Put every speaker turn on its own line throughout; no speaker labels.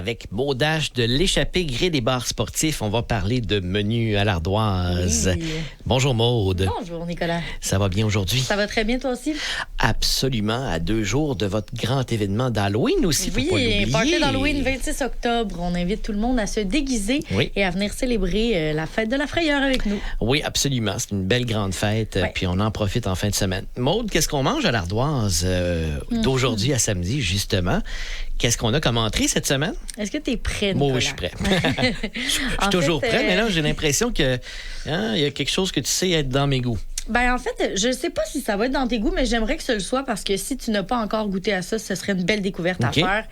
avec Maud H de l'échappée gré des bars sportifs. On va parler de menu à l'ardoise.
Oui.
Bonjour Maud.
Bonjour Nicolas.
Ça va bien aujourd'hui?
Ça va très bien toi aussi?
Absolument, à 2 jours de votre grand événement d'Halloween aussi, faut pas l'oublier.
Oui, party d'Halloween 26 octobre. On invite tout le monde à se déguiser et à venir célébrer la fête de la frayeur avec nous.
Oui, absolument. C'est une belle grande fête, puis on en profite en fin de semaine. Maud, qu'est-ce qu'on mange à l'ardoise d'aujourd'hui à samedi, justement? Qu'est-ce qu'on a comme entrée cette semaine?
Est-ce que tu es prêt, Nicolas?
Oui, je suis prêt. Je suis toujours prêt, mais là, j'ai l'impression que il y a quelque chose que tu sais être dans mes goûts.
Ben en fait, je sais pas si ça va être dans tes goûts, mais j'aimerais que ce le soit parce que si tu n'as pas encore goûté à ça, ce serait une belle découverte à faire.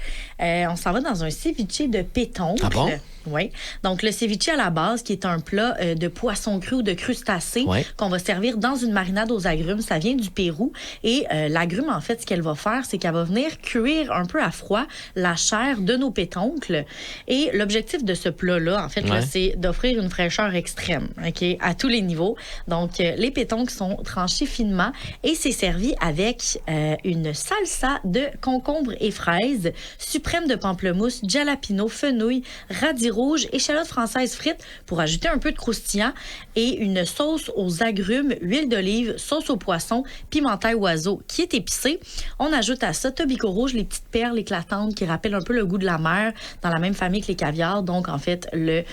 On s'en va dans un ceviche de pétoncle.
Ah bon?
Oui. Donc, le ceviche à la base, qui est un plat de poisson cru ou de crustacés qu'on va servir dans une marinade aux agrumes. Ça vient du Pérou. Et l'agrume, en fait, ce qu'elle va faire, c'est qu'elle va venir cuire un peu à froid la chair de nos pétoncles. Et l'objectif de ce plat-là, en fait, là, c'est d'offrir une fraîcheur extrême, OK, à tous les niveaux. Donc, les pétoncles sont tranchés finement et c'est servi avec une salsa de concombre et fraises, suprême de pamplemousse, jalapeno, fenouil, radis rouge, échalotes françaises frites pour ajouter un peu de croustillant et une sauce aux agrumes, huile d'olive, sauce au poisson, pimentaille oiseau qui est épicée. On ajoute à ça tobico rouge, les petites perles éclatantes qui rappellent un peu le goût de la mer dans la même famille que les caviars. Donc, en fait, les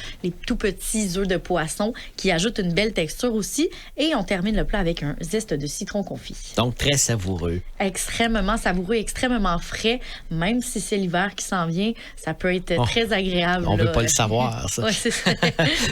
tout petits œufs de poisson qui ajoutent une belle texture aussi. Et on termine le plat avec un zeste de citron confit.
Donc, très savoureux.
Extrêmement savoureux, extrêmement frais. Même si c'est l'hiver qui s'en vient, ça peut être très agréable.
On ne veut pas le savoir, ça.
Ouais, c'est ça.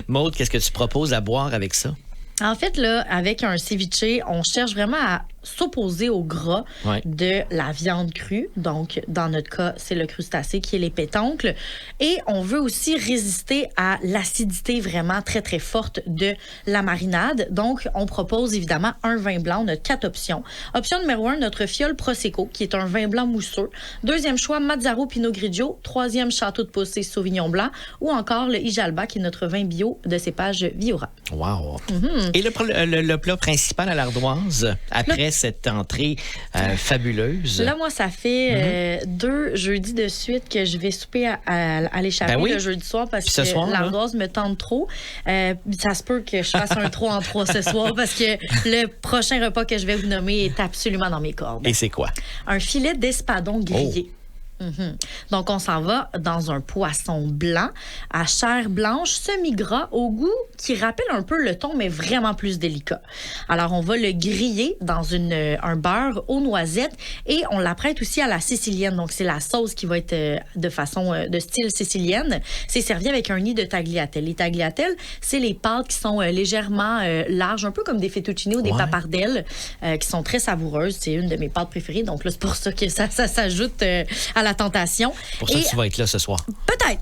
Maud, qu'est-ce que tu proposes à boire avec ça?
En fait, là, avec un ceviche, on cherche vraiment à s'opposer au gras de la viande crue. Donc, dans notre cas, c'est le crustacé qui est les pétoncles. Et on veut aussi résister à l'acidité vraiment très, très forte de la marinade. Donc, on propose évidemment un vin blanc. On a 4 options. Option numéro 1, notre fiole Prosecco, qui est un vin blanc mousseux. Deuxième choix, Mazzaro Pinot Grigio. Troisième, Château de Possé Sauvignon Blanc. Ou encore le Ijalba, qui est notre vin bio de cépage Viura.
Wow! Et le plat principal à l'ardoise, après cette entrée fabuleuse?
Là, moi, ça fait 2 jeudis de suite que je vais souper à l'échappée le jeudi soir parce que l'ardoise me tente trop. Ça se peut que je fasse un 3 en 3 ce soir parce que le prochain repas que je vais vous nommer est absolument dans mes cordes.
Et c'est quoi?
Un filet d'espadon grillé. Donc, on s'en va dans un poisson blanc à chair blanche, semi-gras, au goût qui rappelle un peu le thon, mais vraiment plus délicat. Alors, on va le griller dans un beurre aux noisettes et on l'apprête aussi à la sicilienne. Donc, c'est la sauce qui va être de style sicilienne. C'est servi avec un nid de tagliatelle. Les tagliatelles, c'est les pâtes qui sont légèrement larges, un peu comme des fettuccine ou des papardelles, qui sont très savoureuses. C'est une de mes pâtes préférées. Donc là, c'est pour ça que ça s'ajoute à la tentation.
Pour ça que tu vas être là ce soir.
Peut-être.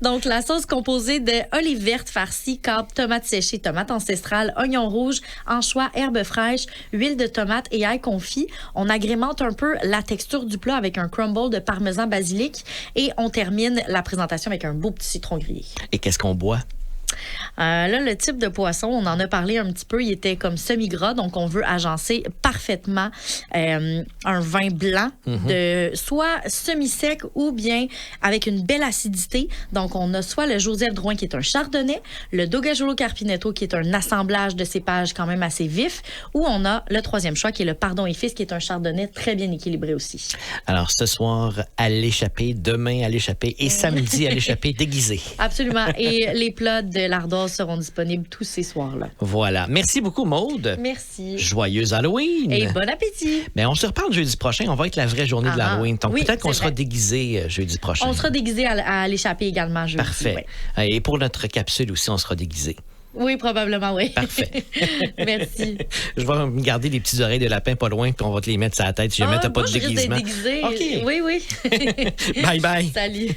Donc, la sauce composée de olives vertes farcies, câble, tomates séchées, tomates ancestrales, oignons rouges, anchois, herbes fraîches, huile de tomate et ail confit. On agrémente un peu la texture du plat avec un crumble de parmesan basilic et on termine la présentation avec un beau petit citron grillé.
Et qu'est-ce qu'on boit?
Là, le type de poisson, on en a parlé un petit peu, il était comme semi-gras, donc on veut agencer parfaitement un vin blanc, de soit semi-sec ou bien avec une belle acidité. Donc, on a soit le Joseph Drouin qui est un chardonnay, le Dogajolo Carpinetto qui est un assemblage de cépages quand même assez vif, ou on a le 3e choix qui est le Pardon et Fils qui est un chardonnay très bien équilibré aussi. Alors,
ce soir, à l'échappée, demain à l'échappée et samedi à l'échappée déguisé.
Absolument. Et les plats de l'ardoise seront disponibles tous ces soirs-là.
Voilà. Merci beaucoup, Maud.
Merci.
Joyeux Halloween.
Et bon appétit.
Mais on se reparle jeudi prochain. On va être la vraie journée de l'Halloween. Donc, peut-être qu'on sera déguisé jeudi prochain.
On sera déguisé à l'échappée également jeudi.
Parfait. Ouais. Et pour notre capsule aussi, on sera déguisé.
Oui, probablement, oui.
Parfait.
Merci.
Je vais me garder des petites oreilles de lapin pas loin, puis on va te les mettre sur la tête si jamais t'as pas de déguisement.
OK. Oui.
Bye bye.
Salut.